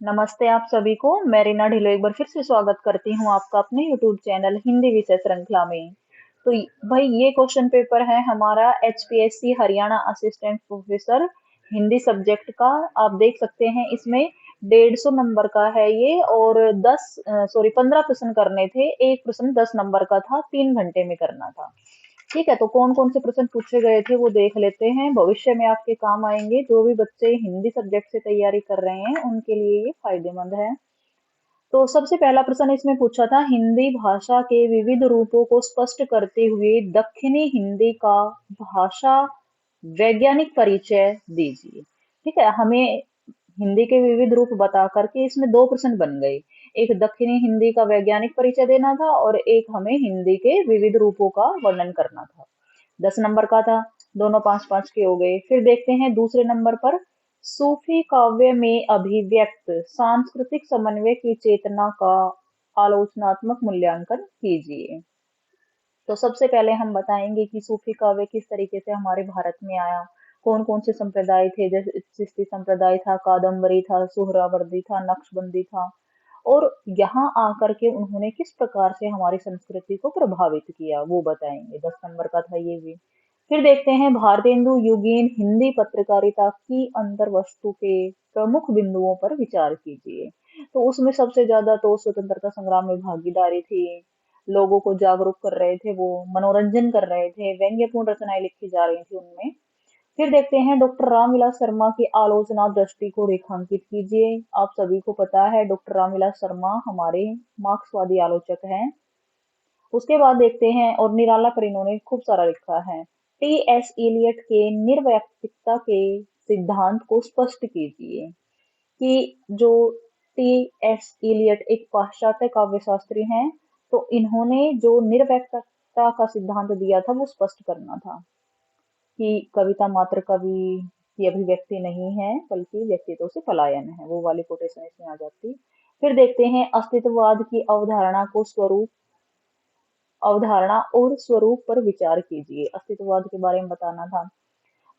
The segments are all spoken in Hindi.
नमस्ते आप सभी को। मैं रीना ढिल्लो एक बार फिर से स्वागत करती हूँ आपका अपने यूट्यूब चैनल हिंदी विषय श्रृंखला में। तो भाई ये क्वेश्चन पेपर है हमारा HPSC Haryana assistant professor Hindi subject का। आप देख सकते हैं इसमें 150 नंबर का है ये, और 15 प्रश्न करने थे। एक प्रश्न 10 नंबर का था, 3 घंटे में करना था। ठीक है, तो कौन कौन से प्रश्न पूछे गए थे वो देख लेते हैं। भविष्य में आपके काम आएंगे, जो भी बच्चे हिंदी सब्जेक्ट से तैयारी कर रहे हैं उनके लिए ये फायदेमंद है। तो सबसे पहला प्रश्न इसमें पूछा था, हिंदी भाषा के विविध रूपों को स्पष्ट करते हुए दक्षिणी हिंदी का भाषा वैज्ञानिक परिचय दीजिए। ठीक है, हमें हिंदी के विविध रूप बता करके इसमें दो प्रश्न बन गए। एक दक्षिणी हिंदी का वैज्ञानिक परिचय देना था, और एक हमें हिंदी के विविध रूपों का वर्णन करना था। 10 नंबर का था, दोनों 5-5 के हो गए। फिर देखते हैं दूसरे नंबर पर, सूफी काव्य में अभिव्यक्त सांस्कृतिक समन्वय की चेतना का आलोचनात्मक मूल्यांकन कीजिए। तो सबसे पहले हम बताएंगे कि सूफी काव्य किस तरीके से हमारे भारत में आया, कौन कौन से संप्रदाय थे। जैसे चिश्ती संप्रदाय था, कादम्बरी था, सुहरावर्दी था, नक्शबंदी था, और यहाँ आकर के उन्होंने किस प्रकार से हमारी संस्कृति को प्रभावित किया वो बताएंगे। 10 नंबर का था ये भी। फिर देखते हैं, भारतेंदु युगीन हिंदी पत्रकारिता की अंतर वस्तु के प्रमुख बिंदुओं पर विचार कीजिए। तो उसमें सबसे ज्यादा तो स्वतंत्रता संग्राम में भागीदारी थी, लोगों को जागरूक कर रहे थे, वो मनोरंजन कर रहे थे, व्यंग्यपूर्ण रचनाएं लिखी जा रही थी उनमें। फिर देखते हैं, डॉक्टर रामविलास शर्मा की आलोचना दृष्टि को रेखांकित कीजिए। आप सभी को पता है डॉक्टर रामविलास शर्मा हमारे मार्क्सवादी आलोचक हैं। उसके बाद देखते हैं, और निराला पर इन्होंने खूब सारा लिखा है। टी एस इलियट के निर्वैयक्तिकता के सिद्धांत को स्पष्ट कीजिए। कि जो टी एस इलियट एक पाश्चात्य काव्यशास्त्री हैं, तो इन्होंने जो निर्वैयक्तिकता का सिद्धांत दिया था वो स्पष्ट करना था, कि कविता मात्र कवि की अभिव्यक्ति नहीं है बल्कि व्यक्तित्व से पलायन है। वो वाली कोटेशन इसमें आ जाती। फिर देखते हैं, अस्तित्ववाद की अवधारणा और स्वरूप पर विचार कीजिए। अस्तित्ववाद के बारे में बताना था।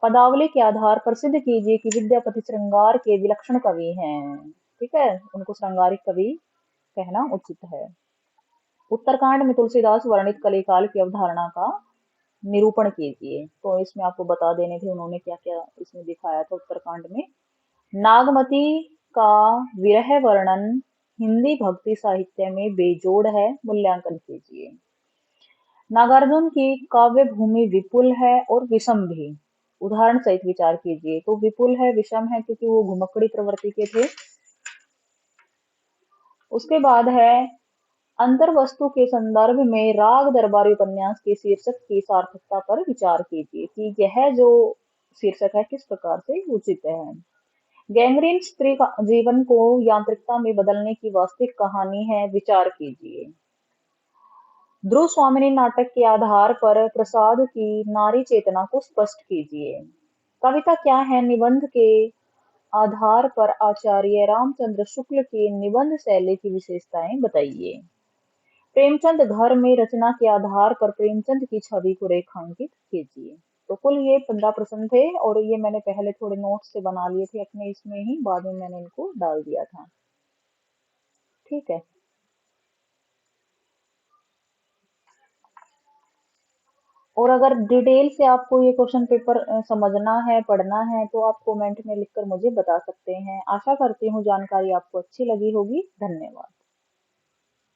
पदावली के आधार पर सिद्ध कीजिए कि विद्यापति श्रृंगार के विलक्षण कवि हैं। ठीक है, उनको श्रृंगारिक कवि कहना उचित है। उत्तरकांड में तुलसीदास वर्णित कलिकाल की अवधारणा का निरूपण कीजिए। तो इसमें आपको बता देने थे उन्होंने क्या क्या इसमें दिखाया था उत्तरकांड में। नागमती का विरह वर्णन हिंदी भक्ति साहित्य में बेजोड़ है, मूल्यांकन कीजिए। नागार्जुन की काव्य भूमि विपुल है और विषम भी, उदाहरण सहित विचार कीजिए। तो विपुल है, विषम है, क्योंकि वो घुमक्कड़ी प्रवृत्ति के थे। उसके बाद है, अंतर वस्तु के संदर्भ में राग दरबारी उपन्यास के शीर्षक की सार्थकता पर विचार कीजिए, कि यह जो शीर्षक है किस प्रकार से उचित है। गैंग्रीन स्त्री का जीवन को यांत्रिकता में बदलने की वास्तविक कहानी है, विचार कीजिए। ध्रुव स्वामिनी नाटक के आधार पर प्रसाद की नारी चेतना को स्पष्ट कीजिए। कविता क्या है, निबंध के आधार पर आचार्य रामचंद्र शुक्ल की निबंध शैली की विशेषताएं बताइए। प्रेमचंद घर में रचना के आधार पर प्रेमचंद की छवि को रेखांकित कीजिए। तो कुल ये 15 प्रश्न थे, और ये मैंने पहले थोड़े नोट्स से बना लिए थे अपने इसमें ही, बाद में मैंने इनको डाल दिया था। ठीक है, और अगर डिटेल से आपको ये क्वेश्चन पेपर समझना है, पढ़ना है, तो आप कमेंट में लिखकर मुझे बता सकते हैं। आशा करती हूँ जानकारी आपको अच्छी लगी होगी। धन्यवाद।